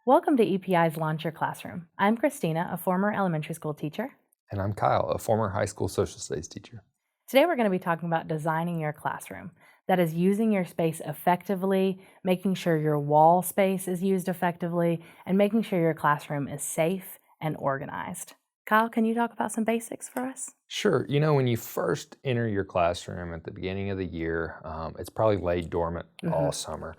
Welcome to EPI's Launch Your Classroom. I'm Kristina, a former elementary school teacher. And I'm Kyle, a former high school social studies teacher. Today we're going to be talking about designing your classroom. That is using your space effectively, making sure your wall space is used effectively, and making sure your classroom is safe and organized. Kyle, can you talk about some basics for us? Sure. When you first enter your classroom at the beginning of the year, it's probably laid dormant all summer.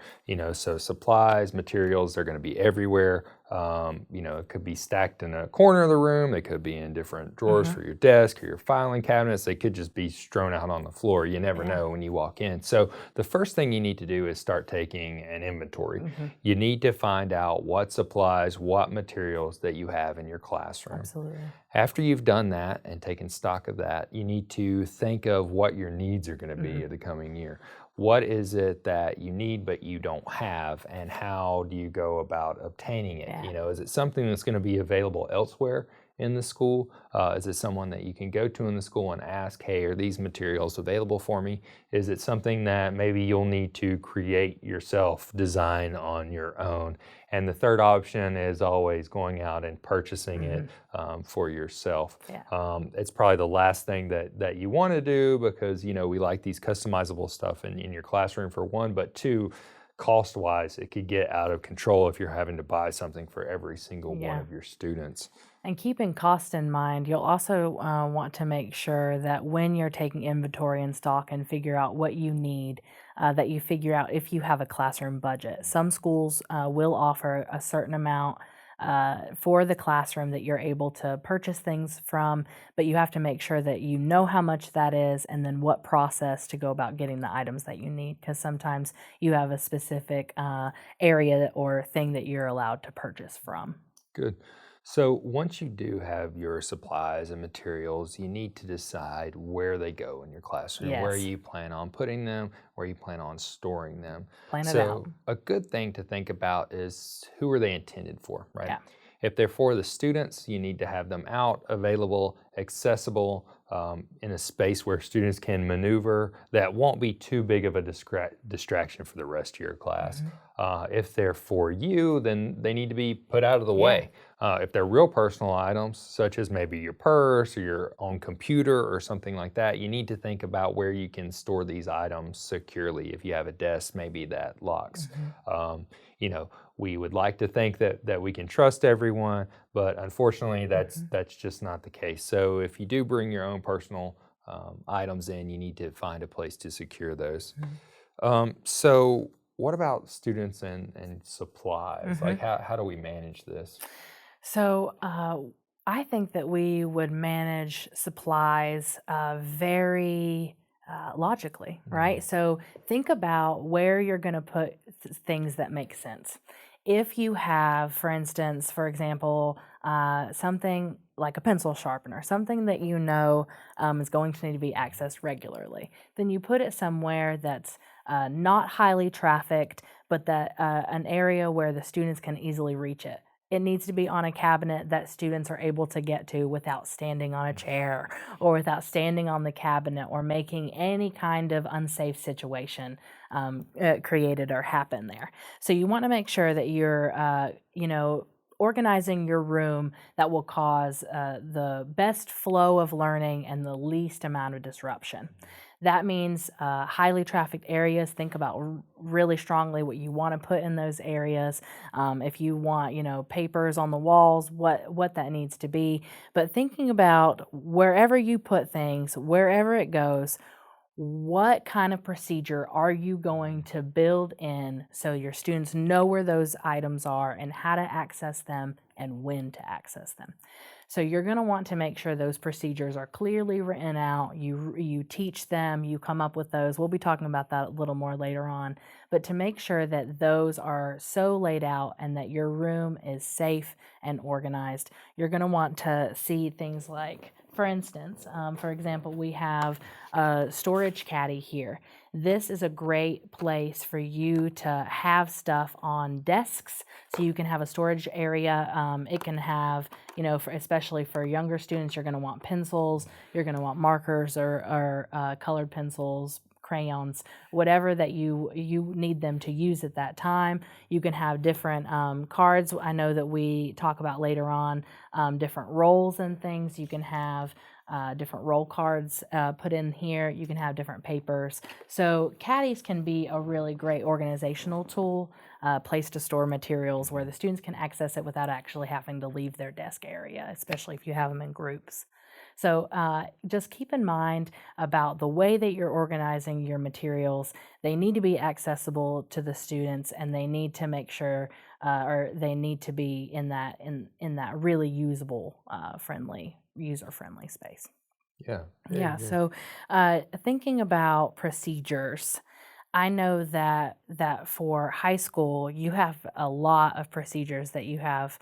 So supplies, materials, they're going to be everywhere. It could be stacked in a corner of the room. They could be in different drawers for your desk or your filing cabinets. They could just be strewn out on the floor. You never know when you walk in. So the first thing you need to do is start taking an inventory. You need to find out what supplies, what materials that you have in your classroom. Absolutely. After you've done that and taken stock of that, you need to think of what your needs are going to be the coming year. What is it that you need but you don't have, and how do you go about obtaining it? Is it something that's going to be available elsewhere in the school? Is it someone that you can go to in the school and ask, hey, are these materials available for me? Is it something that maybe you'll need to create yourself, design on your own? And the third option is always going out and purchasing it for yourself. It's probably the last thing that you want to do, because we like these customizable stuff in your classroom, for one, but two, cost-wise, it could get out of control if you're having to buy something for every single one of your students. And keeping cost in mind, you'll also want to make sure that when you're taking inventory and stock and figure out what you need, that you figure out if you have a classroom budget. Some schools will offer a certain amount for the classroom that you're able to purchase things from, but you have to make sure that you know how much that is and then what process to go about getting the items that you need, because sometimes you have a specific area or thing that you're allowed to purchase from. Good. So once you do have your supplies and materials, you need to decide where they go in your classroom, where you plan on putting them, where you plan on storing them. Plan it out. So a good thing to think about is, who are they intended for, right? Yeah. If they're for the students, you need to have them out, available, accessible, in a space where students can maneuver that won't be too big of a distraction for the rest of your class. If they're for you, then they need to be put out of the way. If they're real personal items, such as maybe your purse or your own computer or something like that, you need to think about where you can store these items securely. If you have a desk, maybe that locks. We would like to think that we can trust everyone, but unfortunately that's just not the case. So if you do bring your own personal items in, you need to find a place to secure those. So what about students and supplies? Like how do we manage this? So I think that we would manage supplies very logically, right? So think about where you're going to put things that make sense. If you have, for example, something like a pencil sharpener, something that is going to need to be accessed regularly, then you put it somewhere that's not highly trafficked, but that an area where the students can easily reach it. It needs to be on a cabinet that students are able to get to without standing on a chair or without standing on the cabinet or making any kind of unsafe situation created or happen there. So you want to make sure that you're, organizing your room that will cause the best flow of learning and the least amount of disruption. That means highly trafficked areas. Think about really strongly what you want to put in those areas. If you want, papers on the walls, what that needs to be. But thinking about wherever you put things, wherever it goes, what kind of procedure are you going to build in so your students know where those items are and how to access them and when to access them? So you're going to want to make sure those procedures are clearly written out. You teach them, you come up with those. We'll be talking about that a little more later on. But to make sure that those are so laid out and that your room is safe and organized, you're going to want to see things like, for example, we have a storage caddy here. This is a great place for you to have stuff on desks, so you can have a storage area. It can have, especially for younger students, you're going to want pencils, you're going to want markers or colored pencils, crayons, whatever that you need them to use at that time. You can have different cards. I know that we talk about later on different roles and things. You can have different roll cards put in here. You can have different papers. So caddies can be a really great organizational tool, place to store materials where the students can access it without actually having to leave their desk area, especially if you have them in groups. So just keep in mind about the way that you're organizing your materials. They need to be accessible to the students, and they need to make sure, or they need to be in that really usable, user-friendly space. Yeah. Yeah. So thinking about procedures. I know that for high school, you have a lot of procedures that you have,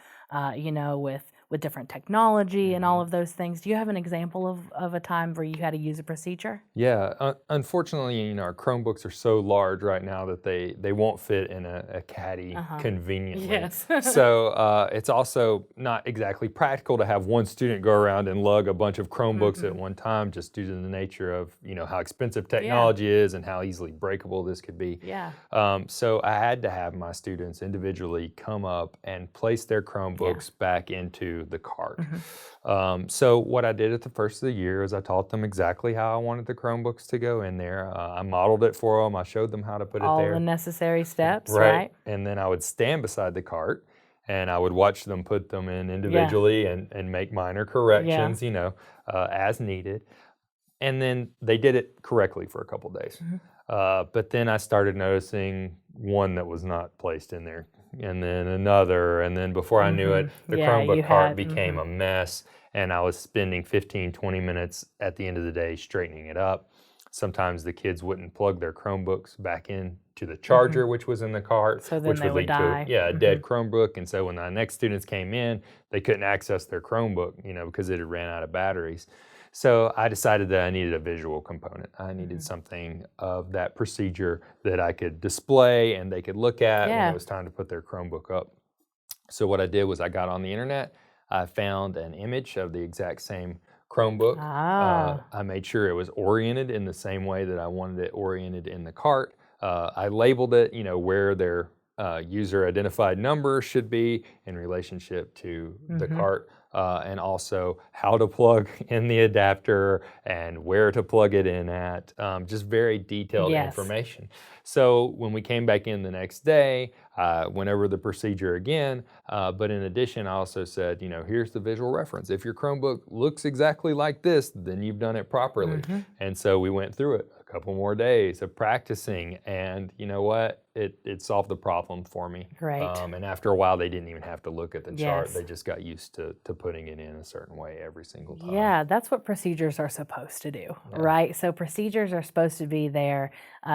with different technology and all of those things. Do you have an example of a time where you had to use a procedure? Yeah, unfortunately, our Chromebooks are so large right now that they won't fit in a caddy conveniently. Yes. So it's also not exactly practical to have one student go around and lug a bunch of Chromebooks at one time, just due to the nature of how expensive technology is and how easily breakable this could be. Yeah. So I had to have my students individually come up and place their Chromebooks back into the cart. So what I did at the first of the year is I taught them exactly how I wanted the Chromebooks to go in there. I modeled it for them. I showed them how to put it there. All the necessary steps, right? And then I would stand beside the cart and I would watch them put them in individually and make minor corrections, as needed. And then they did it correctly for a couple days. But then I started noticing one that was not placed in there, and then another, and then before I knew it, the Chromebook cart became a mess, and I was spending 15, 20 minutes at the end of the day straightening it up. Sometimes the kids wouldn't plug their Chromebooks back in to the charger, which was in the cart, So then which they would would lead die. to a dead Chromebook. And so when the next students came in, they couldn't access their Chromebook, because it had ran out of batteries. So I decided that I needed a visual component. I needed something of that procedure that I could display and they could look at when it was time to put their Chromebook up. So what I did was I got on the internet. I found an image of the exact same Chromebook. I made sure it was oriented in the same way that I wanted it oriented in the cart. I labeled it, where their user identified number should be in relationship to the cart. And also how to plug in the adapter and where to plug it in at, just very detailed information. So when we came back in the next day, went over the procedure again, but in addition, I also said, here's the visual reference. If your Chromebook looks exactly like this, then you've done it properly. And so we went through it a couple more days of practicing, and you know what? It solved the problem for me. Great. And after a while, they didn't even have to look at the chart. They just got used to putting it in a certain way every single time. Yeah, that's what procedures are supposed to do, right? So procedures are supposed to be there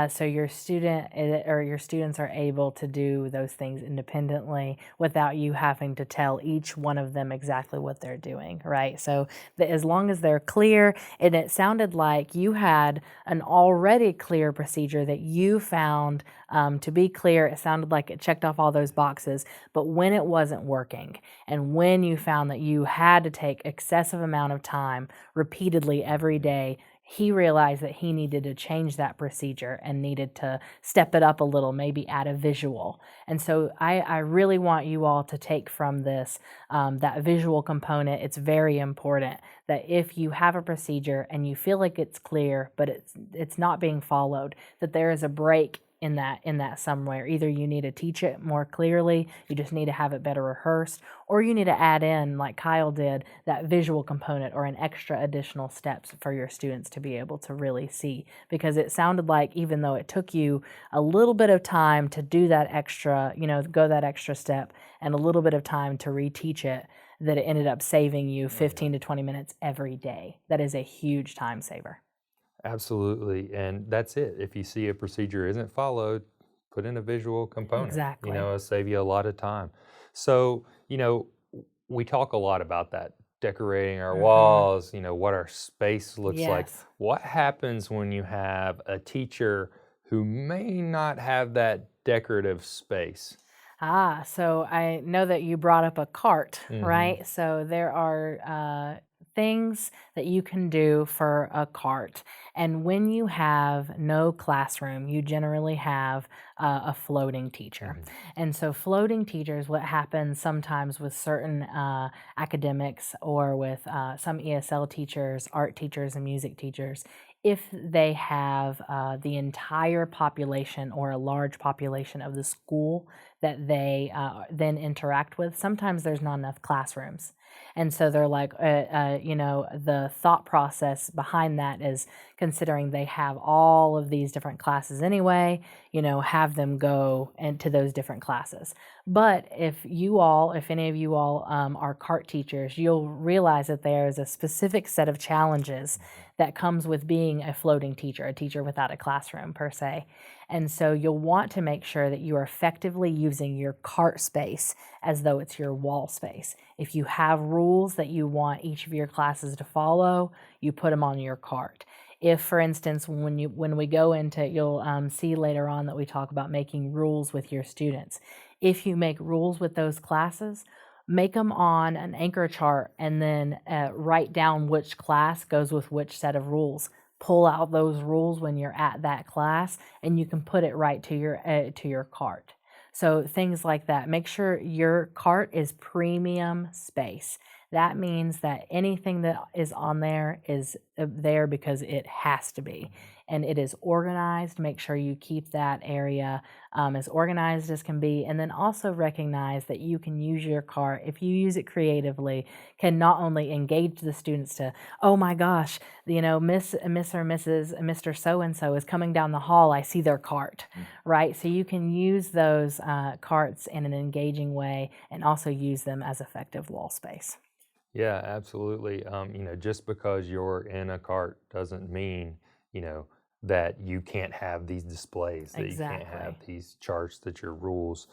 so your student or your students are able to do those things independently without you having to tell each one of them exactly what they're doing, right? So as long as they're clear, and it sounded like you had an already clear procedure that you found to be clear. It sounded like it checked off all those boxes, but when it wasn't working and when you found that you had to take excessive amount of time repeatedly every day, he realized that he needed to change that procedure and needed to step it up a little, maybe add a visual. And so I really want you all to take from this that visual component. It's very important that if you have a procedure and you feel like it's clear, but it's not being followed, that there is a break in that somewhere. Either you need to teach it more clearly, you just need to have it better rehearsed, or you need to add in, like Kyle did, that visual component or an extra additional steps for your students to be able to really see. Because it sounded like even though it took you a little bit of time to do that extra, go that extra step and a little bit of time to reteach it, that it ended up saving you 15 to 20 minutes every day. That is a huge time saver. Absolutely, and that's it. If you see a procedure isn't followed, put in a visual component. Exactly. It'll save you a lot of time. So, we talk a lot about that, decorating our walls, what our space looks like. What happens when you have a teacher who may not have that decorative space? So I know that you brought up a cart, right? So there are things that you can do for a cart. And when you have no classroom, you generally have a floating teacher. And so floating teachers, what happens sometimes with certain academics or with some ESL teachers, art teachers, and music teachers, if they have the entire population or a large population of the school that they then interact with, sometimes there's not enough classrooms. And so they're like, the thought process behind that is considering they have all of these different classes anyway, have them go into those different classes. But if any of you all are CART teachers, you'll realize that there is a specific set of challenges that comes with being a floating teacher, a teacher without a classroom per se. And so you'll want to make sure that you are effectively using your CART space as though it's your wall space. If you have rules that you want each of your classes to follow, you put them on your CART. If, for instance, when we go into, you'll see later on that we talk about making rules with your students. If you make rules with those classes, make them on an anchor chart and then write down which class goes with which set of rules. Pull out those rules when you're at that class, and you can put it right to your cart. So things like that. Make sure your cart is premium space. That means that anything that is on there is there because it has to be. And it is organized. Make sure you keep that area as organized as can be. And then also recognize that you can use your cart, if you use it creatively, can not only engage the students to, oh my gosh, Miss or Mrs. Mr. So-and-so is coming down the hall, I see their cart, right? So you can use those carts in an engaging way and also use them as effective wall space. Yeah, absolutely. Just because you're in a cart doesn't mean, that you can't have these displays, that Exactly. you can't have these charts, that your rules.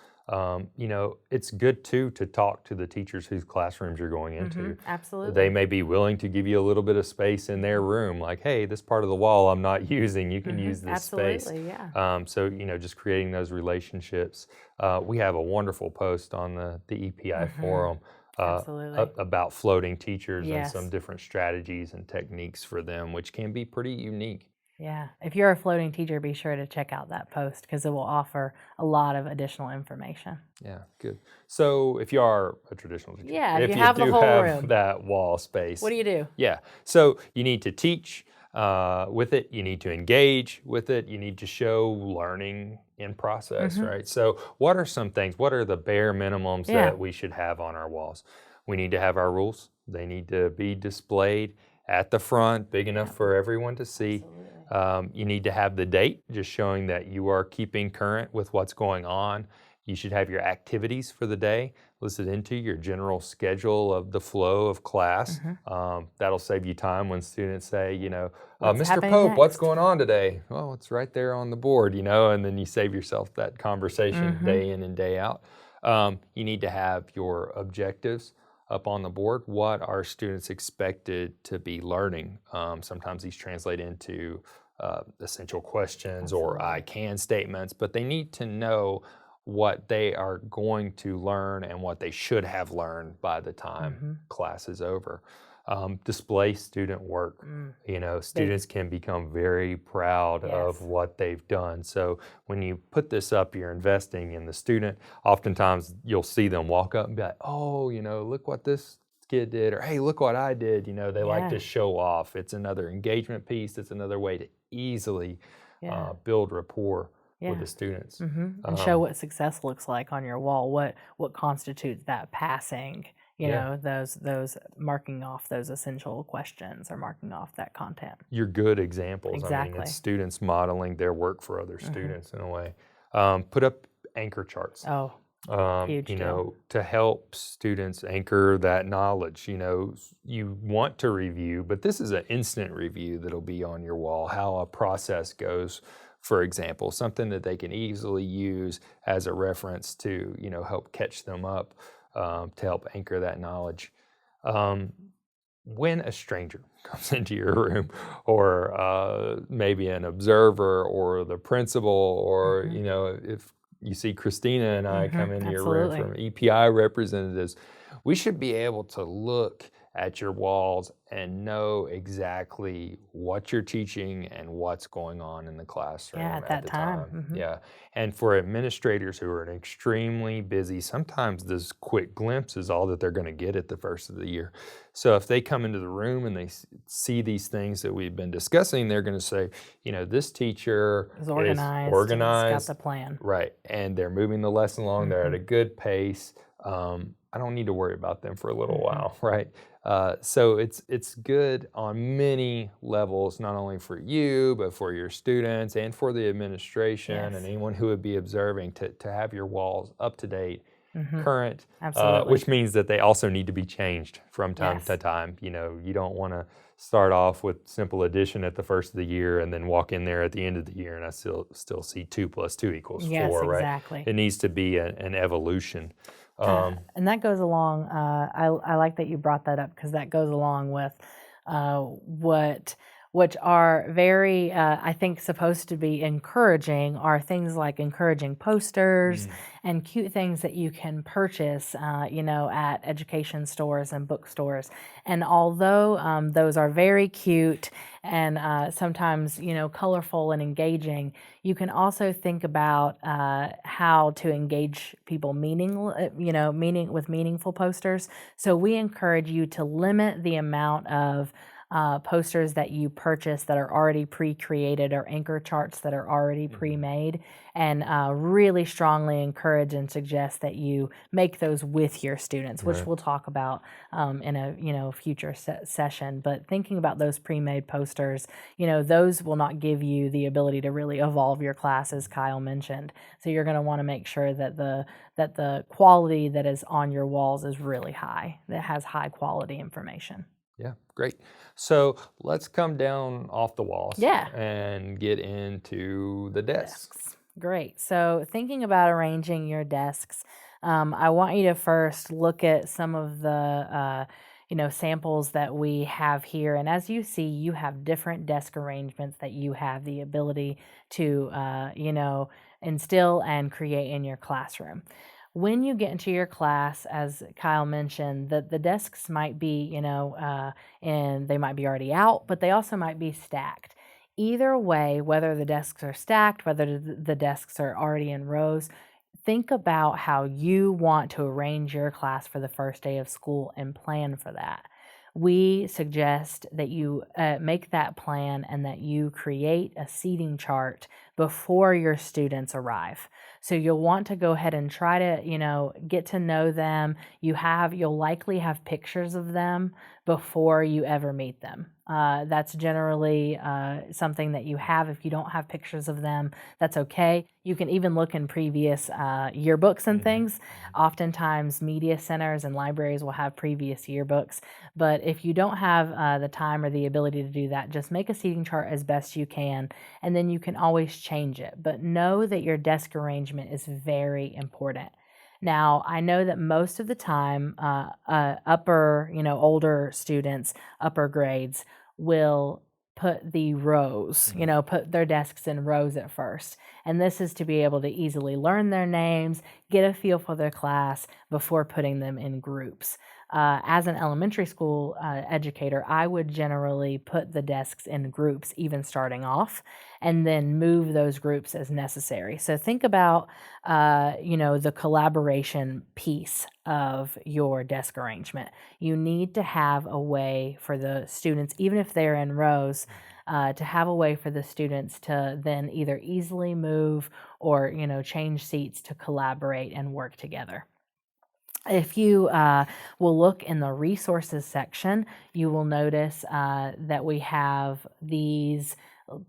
It's good too to talk to the teachers whose classrooms you're going into. Absolutely. They may be willing to give you a little bit of space in their room, like, hey, this part of the wall I'm not using, you can use this space. Absolutely, yeah. So, just creating those relationships. We have a wonderful post on the EPI forum Absolutely. about floating teachers and Yes. some different strategies and techniques for them, which can be pretty unique. Yeah. If you're a floating teacher, be sure to check out that post because it will offer a lot of additional information. Yeah, good. So if you are a traditional teacher, Yeah, if if you have the do whole have room. that wall space, What do you do? yeah. So you need to teach with it. You need to engage with it. You need to show learning in process, right? So what are some things? What are the bare minimums that we should have on our walls? We need to have our rules. They need to be displayed at the front, big enough for everyone to see. You need to have the date, just showing that you are keeping current with what's going on. You should have your activities for the day listed into your general schedule of the flow of class. That'll save you time when students say, What's Mr. happening Pope, what's next?" going on today? Well, it's right there on the board, and then you save yourself that conversation day in and day out. You need to have your objectives up on the board. What are students expected to be learning? Sometimes these translate into essential questions or I can statements, but they need to know what they are going to learn and what they should have learned by the time class is over. Display student work. Students can become very proud of what they've done. So when you put this up, you're investing in the student. Oftentimes you'll see them walk up and be like, oh, look what this kid did, or hey, look what I did. They like to show off. It's another engagement piece. It's another way to easily build rapport with the students. And show what success looks like on your wall. What constitutes that passing? Those marking off those essential questions or marking off that content. You're good examples. Exactly. It's students modeling their work for other students in a way. Put up anchor charts. Oh, huge deal. To help students anchor that knowledge. You want to review, but this is an instant review that'll be on your wall, how a process goes, for example, something that they can easily use as a reference to, help catch them up, to help anchor that knowledge. When a stranger comes into your room, or maybe an observer or the principal, or, if you see Kristina and I come into your room from EPI representatives, we should be able to look at your walls and know exactly what you're teaching and what's going on in the classroom Yeah, at that the time. time. Yeah. And for administrators who are extremely busy, sometimes this quick glimpse is all that they're going to get at the first of the year. So if they come into the room and they see these things that we've been discussing, they're going to say, this teacher Is is organized. It's got organized, the plan. right, and they're moving the lesson along. They're at a good pace. I don't need to worry about them for a little while, right? So it's good on many levels, not only for you, but for your students and for the administration and anyone who would be observing to have your walls up to date, current, Absolutely. which means that they also need to be changed from time to time. You don't want to start off with simple addition at the first of the year and then walk in there at the end of the year and I still see 2 + 2 = 4, Yes, right? exactly. It needs to be an evolution. And that goes along, I like that you brought that up because that goes along with which are very, I think, supposed to be encouraging are things like encouraging posters and cute things that you can purchase, at education stores and bookstores. And although those are very cute and sometimes, colorful and engaging, you can also think about how to engage people with meaningful posters. So we encourage you to limit the amount of posters that you purchase that are already pre-created or anchor charts that are already pre-made, and really strongly encourage and suggest that you make those with your students, which we'll talk about in a future session. But thinking about those pre-made posters, those will not give you the ability to really evolve your class, as Kyle mentioned. So you're going to want to make sure that the quality that is on your walls is really high, that has high quality information. Yeah, great. So let's come down off the walls and get into the desks. Great. So thinking about arranging your desks, I want you to first look at some of the samples that we have here. And as you see, you have different desk arrangements that you have the ability to, instill and create in your classroom. When you get into your class, as Kyle mentioned, the desks might be, and they might be already out, but they also might be stacked. Either way, whether the desks are stacked, whether the desks are already in rows, think about how you want to arrange your class for the first day of school and plan for that. We suggest that you make that plan and that you create a seating chart before your students arrive. So you'll want to go ahead and try to, get to know them. You'll likely have pictures of them before you ever meet them. That's generally something that you have. If you don't have pictures of them, that's okay. You can even look in previous yearbooks and things. Oftentimes, media centers and libraries will have previous yearbooks. But if you don't have the time or the ability to do that, just make a seating chart as best you can, and then you can always change it. But know that your desk arrangement is very important. Now, I know that most of the time, older students, upper grades, will put the rows, put their desks in rows at first. And this is to be able to easily learn their names, get a feel for their class before putting them in groups. As an elementary school educator, I would generally put the desks in groups, even starting off, and then move those groups as necessary. So think about, the collaboration piece of your desk arrangement. You need to have a way for the students, even if they're in rows, to have a way for the students to then either easily move or, change seats to collaborate and work together. If you will look in the resources section, you will notice that we have these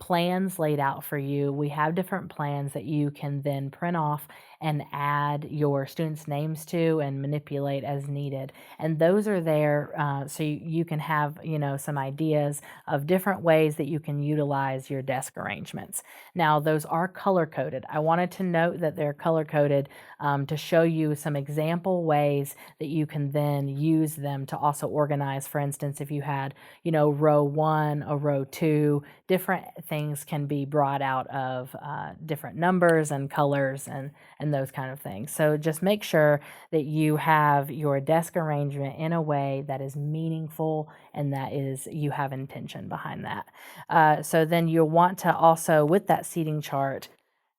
plans laid out for you. We have different plans that you can then print off and add your students' names to and manipulate as needed. And those are there so you can have, some ideas of different ways that you can utilize your desk arrangements. Now, those are color-coded. I wanted to note that they're color-coded to show you some example ways that you can then use them to also organize. For instance, if you had, row 1, a row 2, different things can be brought out of different numbers and colors and and those kind of things. So just make sure that you have your desk arrangement in a way that is meaningful and that is you have intention behind that. So then you'll want to also, with that seating chart,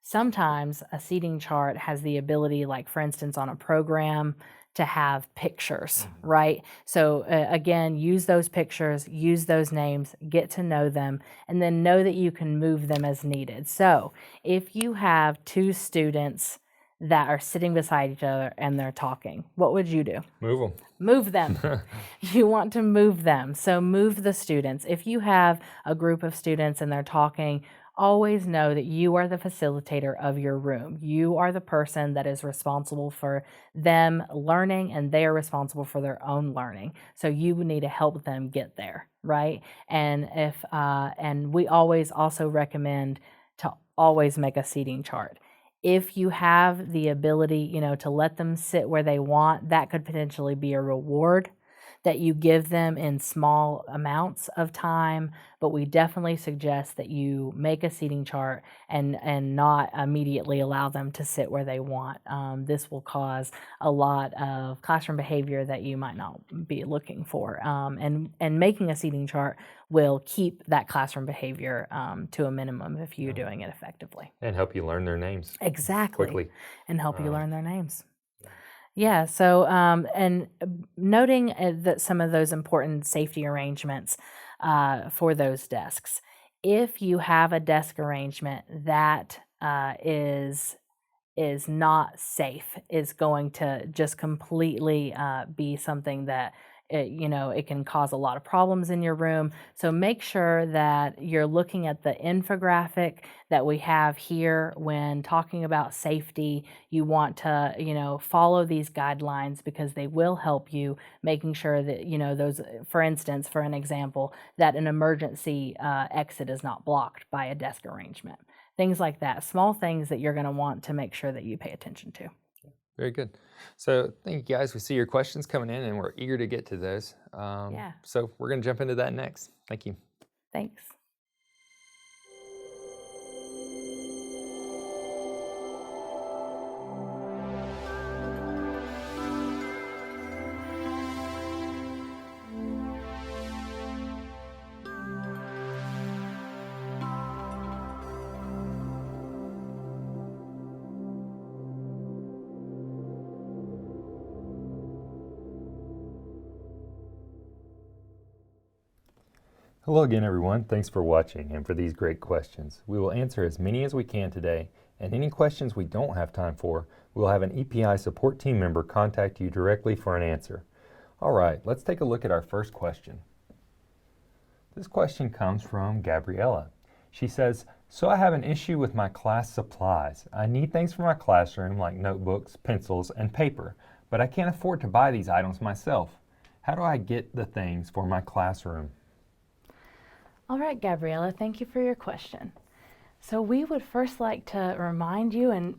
sometimes a seating chart has the ability, like for instance on a program, to have pictures, right? So again, use those pictures, use those names, get to know them, and then know that you can move them as needed. So if you have two students that are sitting beside each other and they're talking, what would you do? Move them. Move them. You want to move them. So move the students. If you have a group of students and they're talking, always know that you are the facilitator of your room. You are the person that is responsible for them learning, and they are responsible for their own learning. So you need to help them get there, right? And and we always also recommend to always make a seating chart. If you have the ability, to let them sit where they want, that could potentially be a reward that you give them in small amounts of time, but we definitely suggest that you make a seating chart and not immediately allow them to sit where they want. This will cause a lot of classroom behavior that you might not be looking for. And making a seating chart will keep that classroom behavior to a minimum if you're doing it effectively. And help you learn their names. Exactly. Quickly. And help you learn their names. Yeah, so and noting that some of those important safety arrangements for those desks. If you have a desk arrangement that is not safe, is going to just completely be something that it can cause a lot of problems in your room. So make sure that you're looking at the infographic that we have here when talking about safety. You want to, follow these guidelines because they will help you, making sure that, those, for instance, for an example, that an emergency exit is not blocked by a desk arrangement. Things like that, small things that you're going to want to make sure that you pay attention to. Very good. So thank you guys. We see your questions coming in and we're eager to get to those. So we're going to jump into that next. Thank you. Thanks. Hello again, everyone. Thanks for watching and for these great questions. We will answer as many as we can today, and any questions we don't have time for, we'll have an EPI support team member contact you directly for an answer. All right, let's take a look at our first question. This question comes from Gabriella. She says, so I have an issue with my class supplies. I need things for my classroom like notebooks, pencils, and paper, but I can't afford to buy these items myself. How do I get the things for my classroom? All right, Gabriella, thank you for your question. So we would first like to remind you and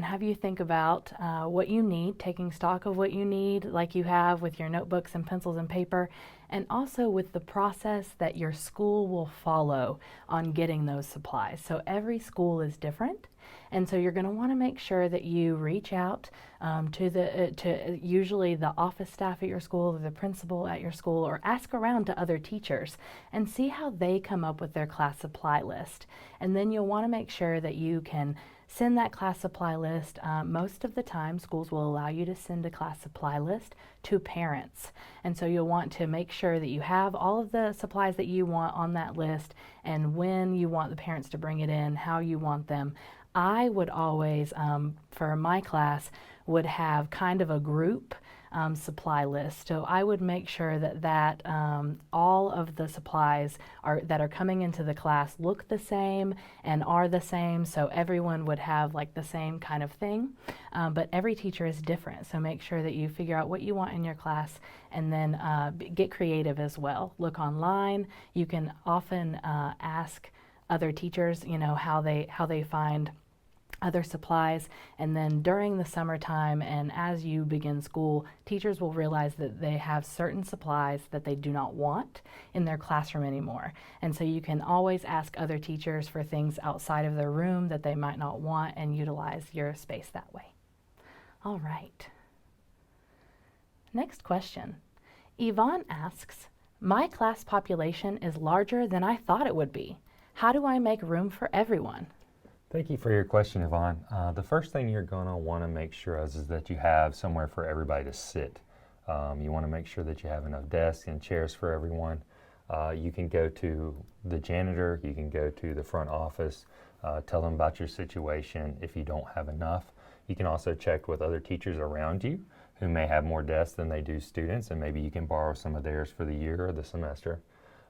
have you think about what you need, taking stock of what you need, like you have with your notebooks and pencils and paper, and also with the process that your school will follow on getting those supplies. So every school is different, and so you're going to want to make sure that you reach out to usually the office staff at your school or the principal at your school, or ask around to other teachers and see how they come up with their class supply list. And then you'll want to make sure that you can send that class supply list. Most of the time, schools will allow you to send a class supply list to parents. And so you'll want to make sure that you have all of the supplies that you want on that list, and when you want the parents to bring it in, how you want them. I would always, for my class, would have kind of a group supply list. So I would make sure that all of the supplies that are coming into the class look the same and are the same, so everyone would have like the same kind of thing. But every teacher is different, so make sure that you figure out what you want in your class, and then get creative as well. Look online. You can often ask other teachers, how they find other supplies, and then during the summertime and as you begin school, teachers will realize that they have certain supplies that they do not want in their classroom anymore. And so you can always ask other teachers for things outside of their room that they might not want and utilize your space that way. All right. Next question. Yvonne asks, my class population is larger than I thought it would be. How do I make room for everyone? Thank you for your question, Yvonne. The first thing you're going to want to make sure is that you have somewhere for everybody to sit. You want to make sure that you have enough desks and chairs for everyone. You can go to the janitor, you can go to the front office, tell them about your situation if you don't have enough. You can also check with other teachers around you who may have more desks than they do students, and maybe you can borrow some of theirs for the year or the semester.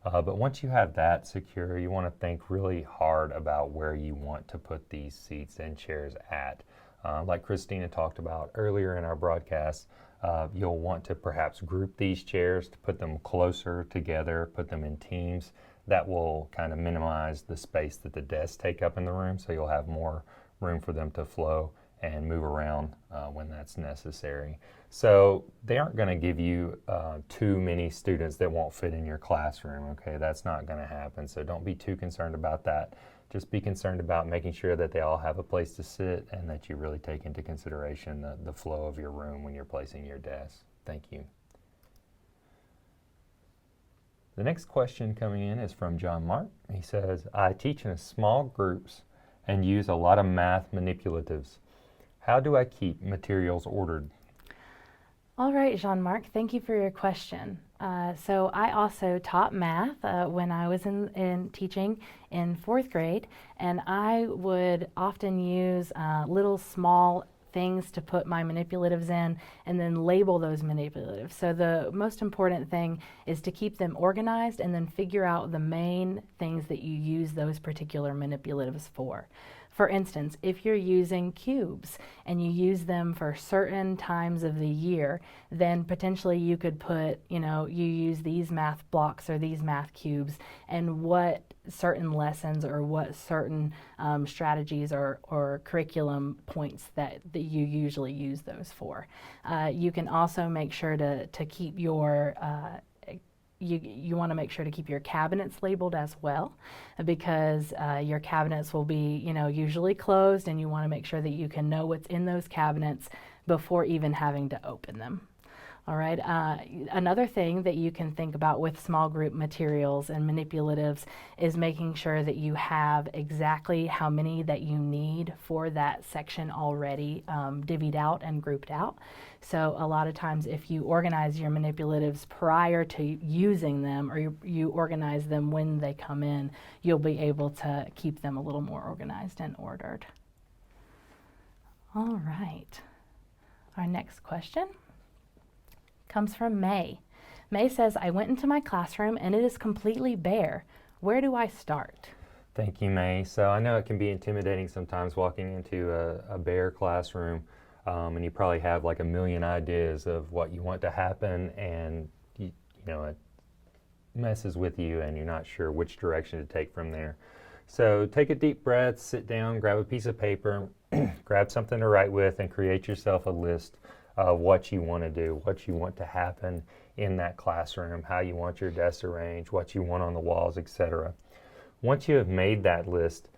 But once you have that secure, you want to think really hard about where you want to put these seats and chairs at. Like Kristina talked about earlier in our broadcast, you'll want to perhaps group these chairs to put them closer together, put them in teams. That will kind of minimize the space that the desks take up in the room, so you'll have more room for them to flow and move around when that's necessary. So they aren't going to give you too many students that won't fit in your classroom, okay? That's not going to happen, so don't be too concerned about that. Just be concerned about making sure that they all have a place to sit and that you really take into consideration the flow of your room when you're placing your desk. Thank you. The next question coming in is from John Mark. He says, I teach in small groups and use a lot of math manipulatives. How do I keep materials ordered? All right, Jean-Marc, thank you for your question. So I also taught math when I was in teaching in 4th grade, and I would often use little small things to put my manipulatives in and then label those manipulatives. So the most important thing is to keep them organized and then figure out the main things that you use those particular manipulatives for. For instance, if you're using cubes and you use them for certain times of the year, then potentially you could put, you use these math blocks or these math cubes and what certain lessons or what certain strategies or curriculum points that you usually use those for. You can also make sure to keep your you want to make sure to keep your cabinets labeled as well, because your cabinets will be, usually closed, and you want to make sure that you can know what's in those cabinets before even having to open them. All right. Another thing that you can think about with small group materials and manipulatives is making sure that you have exactly how many that you need for that section already divvied out and grouped out. So a lot of times if you organize your manipulatives prior to using them, or you organize them when they come in, you'll be able to keep them a little more organized and ordered. All right. Our next question comes from May. May says, I went into my classroom and it is completely bare. Where do I start? Thank you, May. So I know it can be intimidating sometimes walking into a bare classroom, and you probably have like a million ideas of what you want to happen, and you know it messes with you and you're not sure which direction to take from there. So take a deep breath, sit down, grab a piece of paper, grab something to write with, and create yourself a list of what you want to do, what you want to happen in that classroom, how you want your desks arranged, what you want on the walls, etc. Once you have made that list,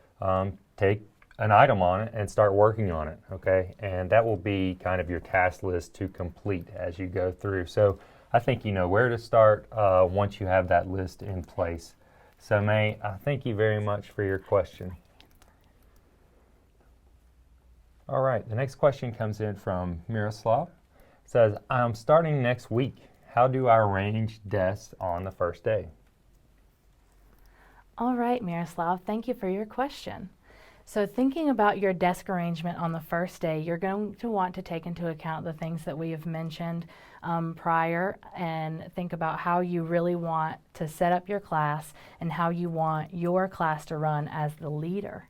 take an item on it and start working on it, okay? And that will be kind of your task list to complete as you go through. So I think you know where to start once you have that list in place. So May, thank you very much for your question. All right, the next question comes in from Miroslav. It says, I'm starting next week. How do I arrange desks on the first day? All right, Miroslav, thank you for your question. So thinking about your desk arrangement on the first day, you're going to want to take into account the things that we have mentioned prior, and think about how you really want to set up your class and how you want your class to run as the leader.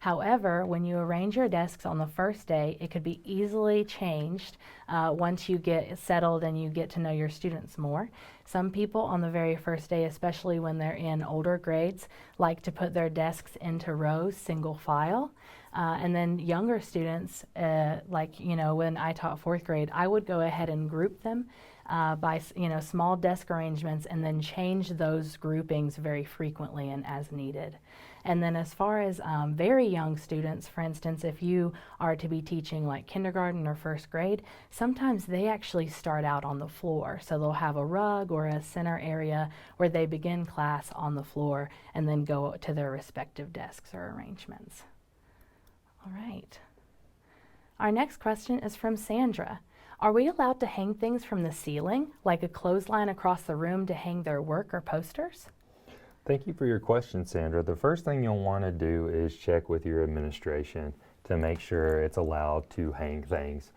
However, when you arrange your desks on the first day, it could be easily changed once you get settled and you get to know your students more. Some people on the very first day, especially when they're in older grades, like to put their desks into rows, single file. And then younger students, when I taught fourth grade, I would go ahead and group them by small desk arrangements, and then change those groupings very frequently and as needed. And then as far as very young students, for instance, if you are to be teaching like kindergarten or first grade, sometimes they actually start out on the floor. So they'll have a rug or a center area where they begin class on the floor and then go to their respective desks or arrangements. All right. Our next question is from Sandra. Are we allowed to hang things from the ceiling, like a clothesline across the room to hang their work or posters? Thank you for your question, Sandra. The first thing you'll want to do is check with your administration to make sure it's allowed to hang things.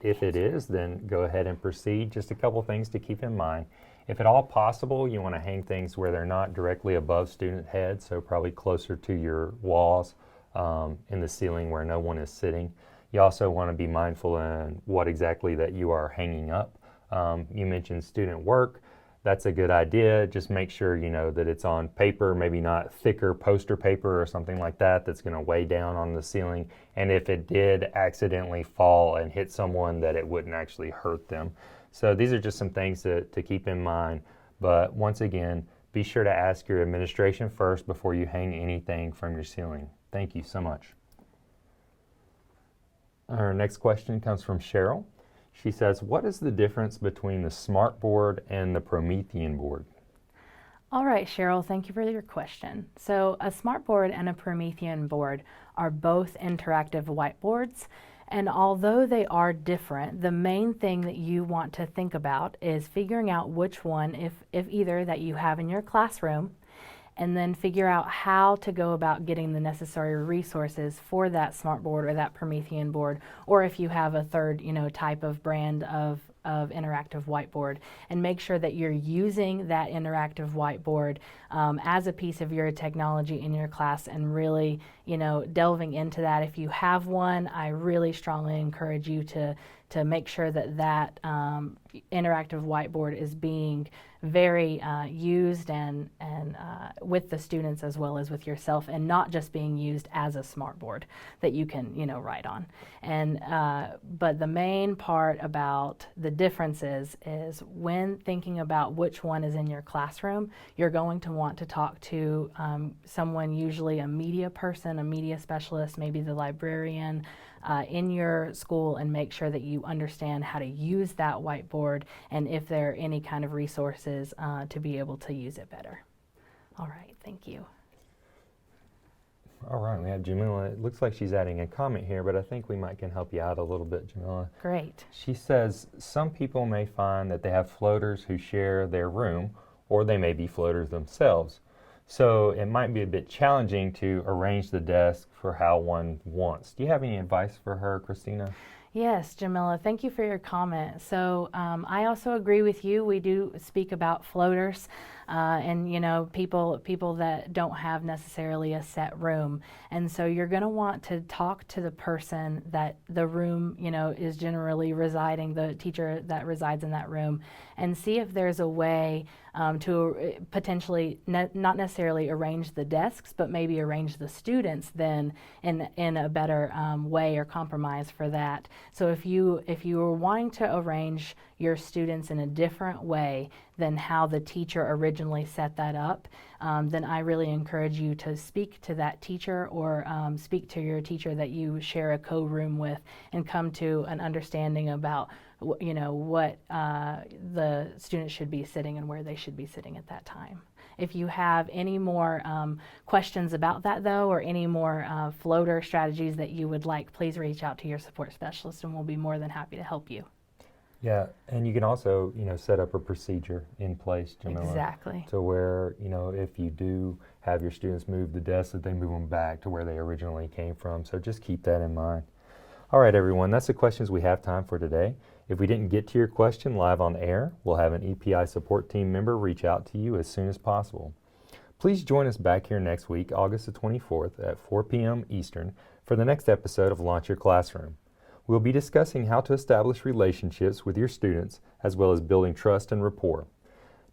If it is, then go ahead and proceed. Just a couple things to keep in mind. If at all possible, you want to hang things where they're not directly above student heads, so probably closer to your walls in the ceiling where no one is sitting. You also want to be mindful in what exactly that you are hanging up. You mentioned student work. That's a good idea. Just make sure you know that it's on paper, maybe not thicker poster paper or something like that that's going to weigh down on the ceiling. And if it did accidentally fall and hit someone, that it wouldn't actually hurt them. So these are just some things to keep in mind. But once again, be sure to ask your administration first before you hang anything from your ceiling. Thank you so much. Our next question comes from Cheryl. She says, what is the difference between the Smart Board and the Promethean board? All right, Cheryl, thank you for your question. So a Smart Board and a Promethean board are both interactive whiteboards. And although they are different, the main thing that you want to think about is figuring out which one, if either, that you have in your classroom, and then figure out how to go about getting the necessary resources for that Smart Board or that Promethean board, or if you have a third, type of brand of interactive whiteboard, and make sure that you're using that interactive whiteboard as a piece of your technology in your class, and really, delving into that. If you have one, I really strongly encourage you to make sure that interactive whiteboard is being very used and with the students as well as with yourself, and not just being used as a smart board that you can write on. And but the main part about the differences is when thinking about which one is in your classroom, you're going to want to talk to someone, usually a media person, a media specialist, maybe the librarian in your school, and make sure that you understand how to use that whiteboard and if there are any kind of resources to be able to use it better. All right, thank you. All right, we have Jamila. It looks like she's adding a comment here, but I think we can help you out a little bit, Jamila. Great. She says, some people may find that they have floaters who share their room, or they may be floaters themselves. So it might be a bit challenging to arrange the desk for how one wants. Do you have any advice for her, Kristina? Yes, Jamila, thank you for your comment. So I also agree with you. We do speak about floaters and people that don't have necessarily a set room. And so you're going to want to talk to the person that the room is generally residing, the teacher that resides in that room, and see if there's a way to potentially not necessarily arrange the desks, but maybe arrange the students then in a better way or compromise for that. So if you were wanting to arrange your students in a different way than how the teacher originally set that up, then I really encourage you to speak to that teacher, or speak to your teacher that you share a co-room with, and come to an understanding about what the students should be sitting and where they should be sitting at that time. If you have any more questions about that, though, or any more floater strategies that you would like, please reach out to your support specialist, and we'll be more than happy to help you. Yeah, and you can also, set up a procedure in place, Jamila. Exactly. To where, if you do have your students move the desks, that they move them back to where they originally came from. So just keep that in mind. All right, everyone, that's the questions we have time for today. If we didn't get to your question live on air, we'll have an EPI support team member reach out to you as soon as possible. Please join us back here next week, August the 24th at 4 p.m. Eastern, for the next episode of Launch Your Classroom. We'll be discussing how to establish relationships with your students, as well as building trust and rapport.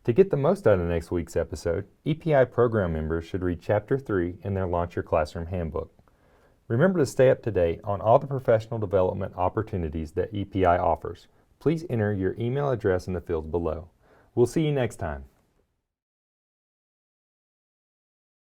To get the most out of next week's episode, EPI program members should read Chapter 3 in their Launch Your Classroom handbook. Remember to stay up to date on all the professional development opportunities that EPI offers. Please enter your email address in the fields below. We'll see you next time.